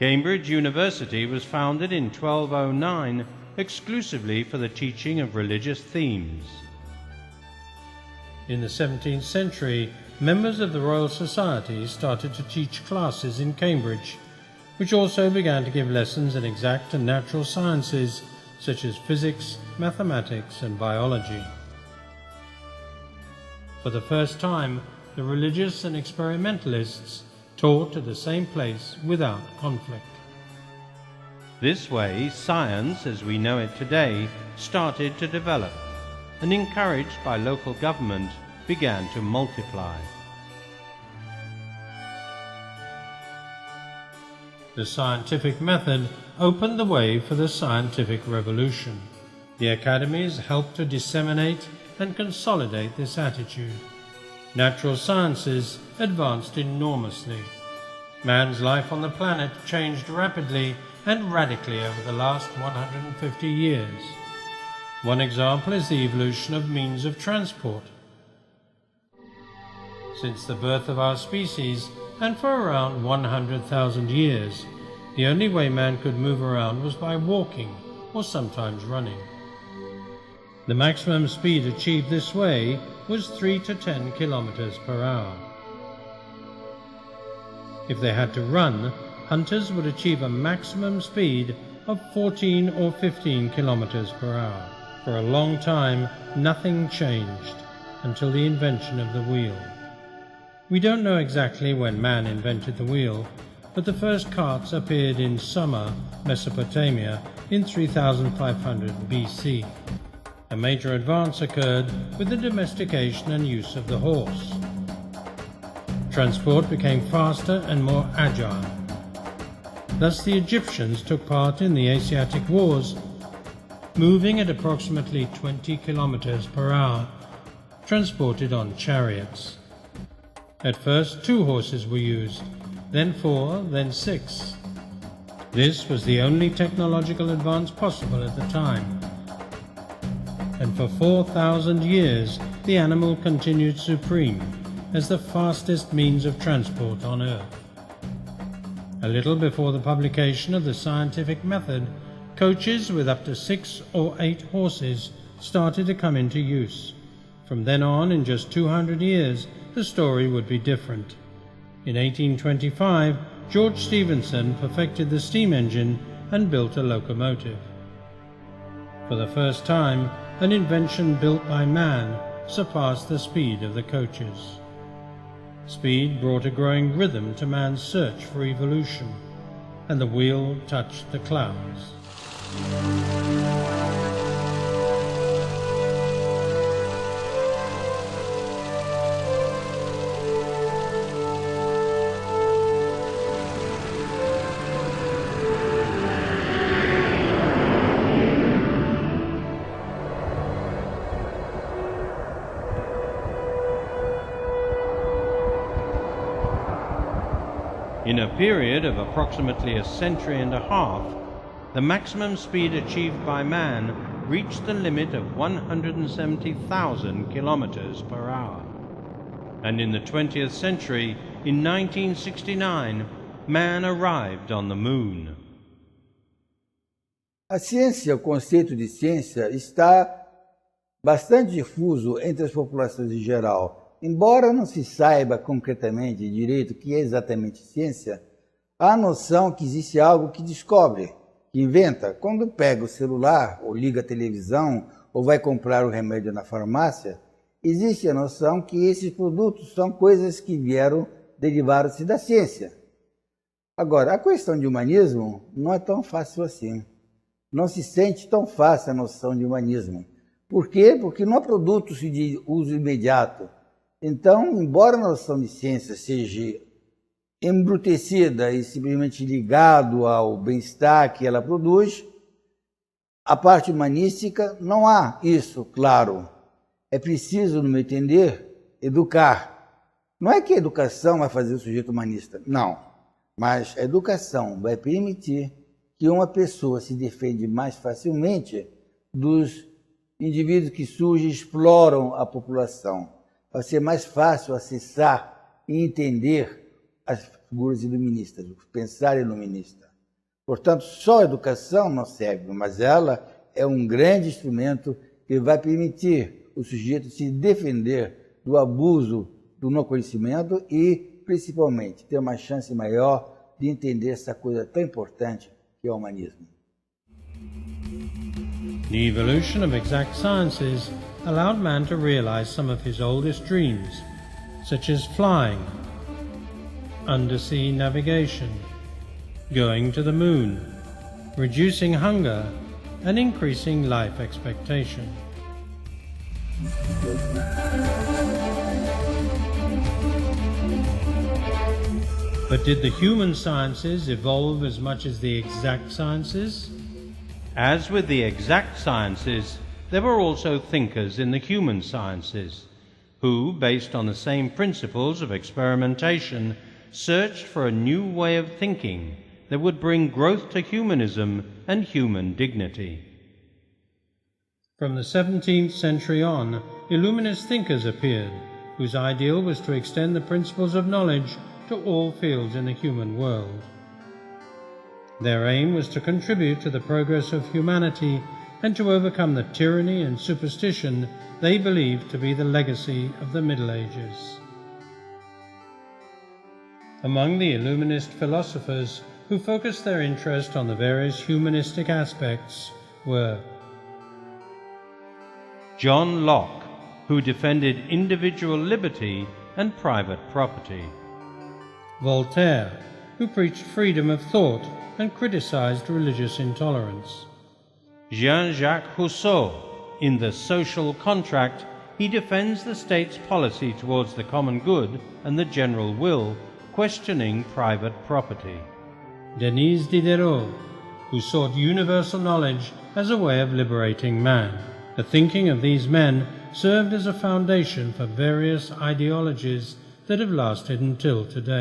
Cambridge University was founded in 1209 exclusively for the teaching of religious themes. In the 17th century, members of the Royal Society started to teach classes in Cambridge, which also began to give lessons in exact and natural sciences such as physics, mathematics, and biology. For the first time, the religious and experimentalists taught at the same place without conflict. This way, science as we know it today started to develop, and encouraged by local government, began to multiply. The scientific method opened the way for the scientific revolution. The academies helped to disseminate and consolidate this attitude. Natural sciences advanced enormously. Man's life on the planet changed rapidly and radically over the last 150 years. One example is the evolution of means of transport. Since the birth of our species, and for around 100,000 years, the only way man could move around was by walking or sometimes running. The maximum speed achieved this way was 3 to 10 kilometers per hour. If they had to run, hunters would achieve a maximum speed of 14 or 15 kilometers per hour. For a long time, nothing changed until the invention of the wheel. We don't know exactly when man invented the wheel, but the first carts appeared in Sumer, Mesopotamia, in 3500 BC. A major advance occurred with the domestication and use of the horse. Transport became faster and more agile. Thus the Egyptians took part in the Asiatic wars, moving at approximately 20 kilometers per hour, transported on chariots. At first 2 horses were used, then 4, then 6. This was the only technological advance possible at the time. And for 4,000 years the animal continued supreme as the fastest means of transport on Earth. A little before the publication of the scientific method, coaches with up to 6 or 8 horses started to come into use. From then on, in just 200 years, the story would be different. In 1825, George Stephenson perfected the steam engine and built a locomotive. For the first time, an invention built by man surpassed the speed of the coaches. Speed brought a growing rhythm to man's search for evolution, and the wheel touched the clouds. In a period of approximately a century and a half, the maximum speed achieved by man reached the limit of 170,000 kilometers per hour. And in the 20th century, in 1969, man arrived on the moon. A ciência, o conceito de ciência, está bastante difuso entre as populações em geral. Embora não se saiba concretamente direito o que é exatamente ciência, há a noção que existe algo que descobre, que inventa. Quando pega o celular, ou liga a televisão, ou vai comprar o remédio na farmácia, existe a noção que esses produtos são coisas que derivaram-se da ciência. Agora, a questão de humanismo não é tão fácil assim. Não se sente tão fácil a noção de humanismo. Por quê? Porque não há produtos de uso imediato. Então, embora a noção de ciência seja embrutecida e simplesmente ligado ao bem-estar que ela produz, a parte humanística não há isso, claro. É preciso, no meu entender, educar. Não é que a educação vai fazer o sujeito humanista, não. Mas a educação vai permitir que uma pessoa se defenda mais facilmente dos indivíduos que surgem e exploram a população. Vai ser mais fácil acessar e entender as figuras iluministas, o pensar iluminista. Portanto, só a educação não serve, mas ela é um grande instrumento que vai permitir o sujeito se defender do abuso do não conhecimento e, principalmente, ter uma chance maior de entender essa coisa tão importante que é o humanismo. The evolution of exact sciences allowed man to realize some of his oldest dreams, such as flying, undersea navigation, going to the moon, reducing hunger, and increasing life expectation. But did the human sciences evolve as much as the exact sciences? As with the exact sciences, there were also thinkers in the human sciences, who, based on the same principles of experimentation, searched for a new way of thinking that would bring growth to humanism and human dignity. From the 17th century on, Illuminist thinkers appeared, whose ideal was to extend the principles of knowledge to all fields in the human world. Their aim was to contribute to the progress of humanity and to overcome the tyranny and superstition they believed to be the legacy of the Middle Ages. Among the Illuminist philosophers who focused their interest on the various humanistic aspects were John Locke, who defended individual liberty and private property; Voltaire, who preached freedom of thought and criticized religious intolerance; Jean-Jacques Rousseau, in The Social Contract, he defends the state's policy towards the common good and the general will, questioning private property; Denis Diderot, who sought universal knowledge as a way of liberating man. The thinking of these men served as a foundation for various ideologies that have lasted until today.